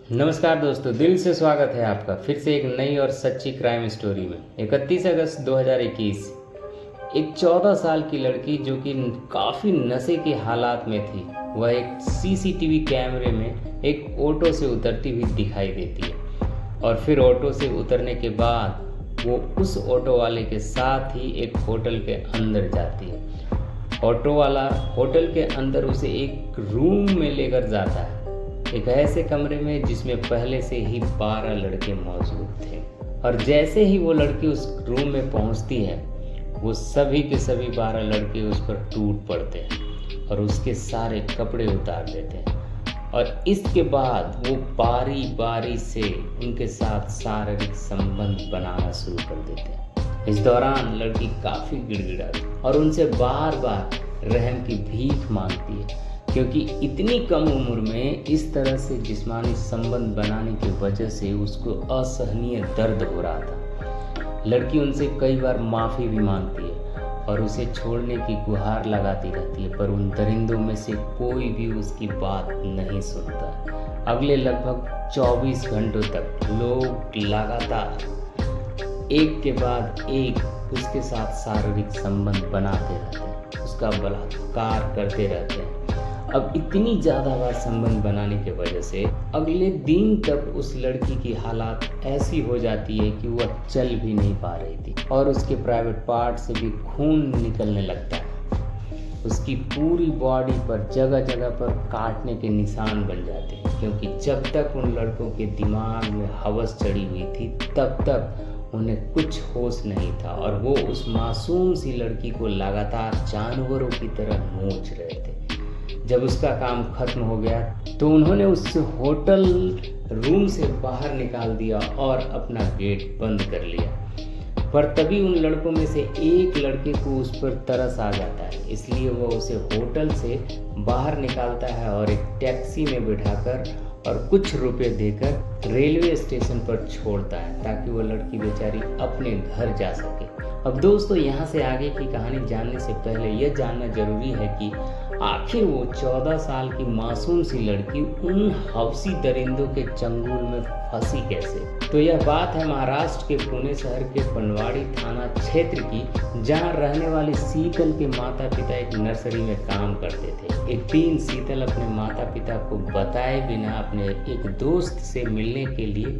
नमस्कार दोस्तों, दिल से स्वागत है आपका फिर से एक नई और सच्ची क्राइम स्टोरी में। 31 अगस्त 2021 एक 14 साल की लड़की जो कि काफ़ी नशे के हालात में थी, वह एक सीसीटीवी कैमरे में एक ऑटो से उतरती हुई दिखाई देती है और फिर ऑटो से उतरने के बाद वो उस ऑटो वाले के साथ ही एक होटल के अंदर जाती है। ऑटो वाला होटल के अंदर उसे एक रूम में लेकर जाता है, एक ऐसे कमरे में जिसमें पहले से ही 12 लड़के मौजूद थे। और जैसे ही वो लड़की उस रूम में पहुंचती है, वो सभी के सभी 12 लड़के उस पर टूट पड़ते हैं और उसके सारे कपड़े उतार देते हैं और इसके बाद वो बारी बारी से उनके साथ शारीरिक संबंध बनाना शुरू कर देते हैं। इस दौरान लड़की काफ़ी गिड़गिड़ाती और उनसे बार बार रहम की भीख मांगती है, क्योंकि इतनी कम उम्र में इस तरह से जिस्मानी संबंध बनाने की वजह से उसको असहनीय दर्द हो रहा था। लड़की उनसे कई बार माफ़ी भी मांगती है और उसे छोड़ने की गुहार लगाती रहती है, पर उन दरिंदों में से कोई भी उसकी बात नहीं सुनता। अगले लगभग 24 घंटों तक लोग लगातार एक के बाद एक उसके साथ शारीरिक संबंध बनाते रहते हैं, उसका बलात्कार करते रहते हैं। अब इतनी ज़्यादा बार संबंध बनाने की वजह से अगले दिन तक उस लड़की की हालात ऐसी हो जाती है कि वह चल भी नहीं पा रही थी और उसके प्राइवेट पार्ट से भी खून निकलने लगता है। उसकी पूरी बॉडी पर जगह जगह पर काटने के निशान बन जाते हैं, क्योंकि जब तक उन लड़कों के दिमाग में हवस चढ़ी हुई थी तब तक उन्हें कुछ होश नहीं था और वो उस मासूम सी लड़की को लगातार जानवरों की तरह नोच रहे थे। जब उसका काम खत्म हो गया तो उन्होंने उस होटल रूम से बाहर निकाल दिया और अपना गेट बंद कर लिया। पर तभी उन लड़कों में से एक लड़के को उस पर तरस आ जाता है, इसलिए वह उसे होटल से बाहर निकालता है और एक टैक्सी में बिठाकर और कुछ रुपए देकर रेलवे स्टेशन पर छोड़ता है, ताकि वो लड़की बेचारी अपने घर जा सके। अब दोस्तों, यहाँ से आगे की कहानी जानने से पहले यह जानना जरूरी है कि आखिर वो 14 साल की मासूम सी लड़की उन हवसी दरिंदों के चंगुल में फंसी कैसे। तो यह बात है महाराष्ट्र के पुणे शहर के पनवाड़ी थाना क्षेत्र की, जहां रहने वाली शीतल के माता पिता एक नर्सरी में काम करते थे। एक दिन शीतल अपने माता पिता को बताए बिना अपने एक दोस्त से मिलने के लिए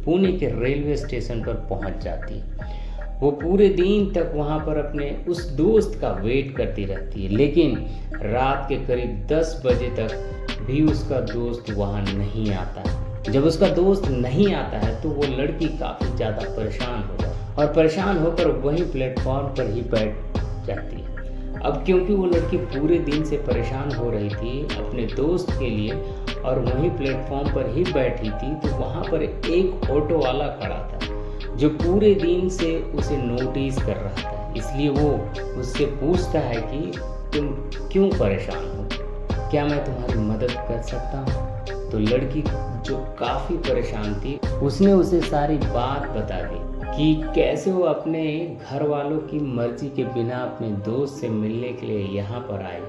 पुणे के रेलवे स्टेशन पर पहुंच जाती है। वो पूरे दिन तक वहाँ पर अपने उस दोस्त का वेट करती रहती है, लेकिन रात के करीब 10 बजे तक भी उसका दोस्त वहाँ नहीं आता है। जब उसका दोस्त नहीं आता है तो वो लड़की काफ़ी ज़्यादा परेशान हो जाती है और परेशान होकर वहीं प्लेटफॉर्म पर ही बैठ जाती है। अब क्योंकि वो लड़की पूरे दिन से परेशान हो रही थी अपने दोस्त के लिए और वहीं प्लेटफॉर्म पर ही बैठी थी, तो वहाँ पर एक ऑटो वाला खड़ा था जो पूरे दिन से उसे नोटिस कर रहा था। इसलिए वो उससे पूछता है कि तुम क्यों परेशान हो, क्या मैं तुम्हारी मदद कर सकता हूँ। तो लड़की जो काफ़ी परेशान थी उसने उसे सारी बात बता दी कि कैसे वो अपने घर वालों की मर्जी के बिना अपने दोस्त से मिलने के लिए यहाँ पर आई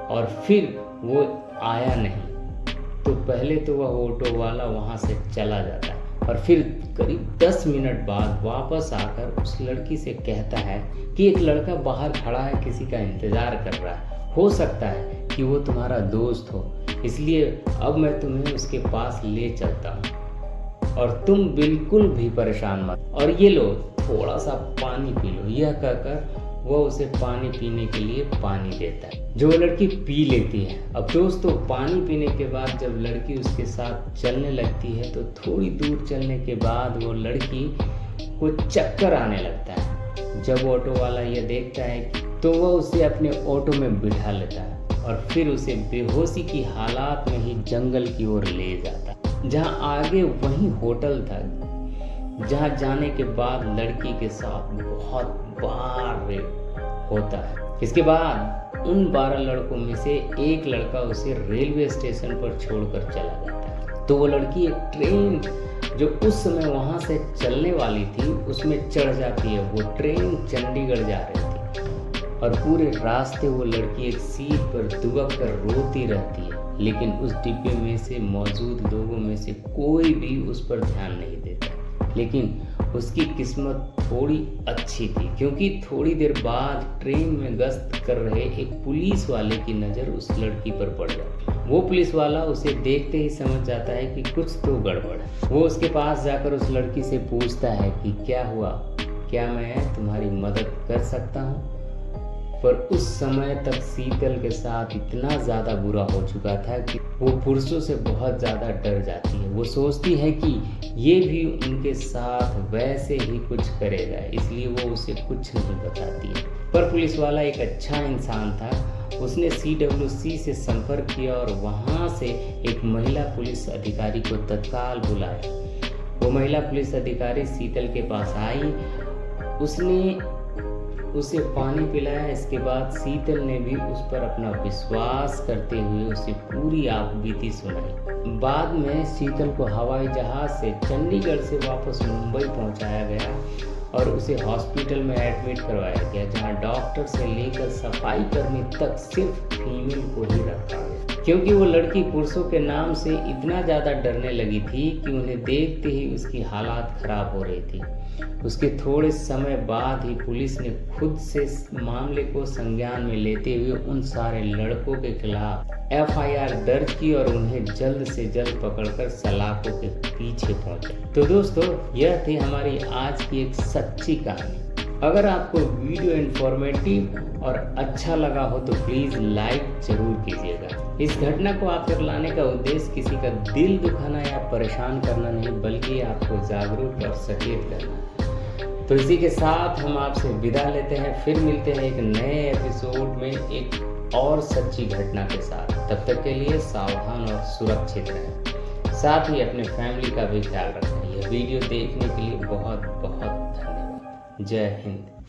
और फिर वो आया नहीं। तो पहले तो वह ऑटो वाला वहाँ से चला जाता है और फिर करीब 10 मिनट बाद वापस आकर उस लड़की से कहता है कि एक लड़का बाहर खड़ा है, किसी का इंतज़ार कर रहा है, हो सकता है कि वो तुम्हारा दोस्त हो, इसलिए अब मैं तुम्हें उसके पास ले चलता हूँ और तुम बिल्कुल भी परेशान मत, और ये लो थोड़ा सा पानी पी लो। यह कहकर वह उसे पानी पीने के लिए पानी देता है, जो लड़की पी लेती है। अब दोस्तों, पानी पीने के बाद जब लड़की उसके साथ चलने लगती है तो थोड़ी दूर चलने के बाद वो लड़की को चक्कर आने लगता है। जब ऑटो वाला यह देखता है तो वह उसे अपने ऑटो में बिठा लेता है और फिर उसे बेहोशी की हालात में ही जंगल की ओर ले जाता है, जहाँ आगे वही होटल था, जहाँ जाने के बाद लड़की के साथ बहुत बार रेप होता है। इसके बाद उन 12 लड़कों में से एक लड़का उसे रेलवे स्टेशन पर छोड़कर चला जाता है। तो वो लड़की एक ट्रेन जो उस समय वहाँ से चलने वाली थी उसमें चढ़ जाती है। वो ट्रेन चंडीगढ़ जा रही थी और पूरे रास्ते वो लड़की एक सीट पर दुबक कर रोती रहती है, लेकिन उस डिब्बे में से मौजूद लोगों में से कोई भी उस पर ध्यान नहीं देता। लेकिन उसकी किस्मत थोड़ी अच्छी थी, क्योंकि थोड़ी देर बाद ट्रेन में गश्त कर रहे एक पुलिस वाले की नज़र उस लड़की पर पड़ जाती। वो पुलिस वाला उसे देखते ही समझ जाता है कि कुछ तो गड़बड़ है। वो उसके पास जाकर उस लड़की से पूछता है कि क्या हुआ, क्या मैं तुम्हारी मदद कर सकता हूँ? पर उस समय तक शीतल के साथ इतना ज़्यादा बुरा हो चुका था कि वो पुरुषों से बहुत ज़्यादा डर जाती है। वो सोचती है कि ये भी उनके साथ वैसे ही कुछ करेगा, इसलिए वो उसे कुछ नहीं बताती है। पर पुलिस वाला एक अच्छा इंसान था। उसने CWC से संपर्क किया और वहाँ से एक महिला पुलिस अधिकारी को तत्काल बुलाया। वो महिला पुलिस अधिकारी शीतल के पास आई। उसने उसे पानी पिलाया। इसके बाद शीतल ने भी उस पर अपना विश्वास करते हुए उसे पूरी आपबीती सुनाई। बाद में शीतल को हवाई जहाज से चंडीगढ़ से वापस मुंबई पहुंचाया गया और उसे हॉस्पिटल में एडमिट करवाया गया, जहां डॉक्टर से लेकर सफाई कर्मी तक सिर्फ फीमेल को ही रखा गया, क्योंकि वो लड़की पुरुषों के नाम से इतना ज़्यादा डरने लगी थी कि उन्हें देखते ही उसकी हालात खराब हो रही थी। उसके थोड़े समय बाद ही पुलिस ने खुद से मामले को संज्ञान में लेते हुए उन सारे लड़कों के खिलाफ FIR दर्ज की और उन्हें जल्द से जल्द पकड़कर सलाखों के पीछे पहुंचे। तो दोस्तों, यह थी हमारी आज की एक सच्ची कहानी। अगर आपको वीडियो इन्फॉर्मेटिव और अच्छा लगा हो तो प्लीज़ लाइक जरूर कीजिएगा। इस घटना को आप तक लाने का उद्देश्य किसी का दिल दुखाना या परेशान करना नहीं, बल्कि आपको जागरूक और सचेत करना। तो इसी के साथ हम आपसे विदा लेते हैं। फिर मिलते हैं एक नए एपिसोड में एक और सच्ची घटना के साथ। तब तक के लिए सावधान और सुरक्षित रहें। साथ ही अपने फैमिली का भी ख्याल रखें। यह वीडियो देखने के लिए बहुत बहुत धन्यवाद। जय हिंद।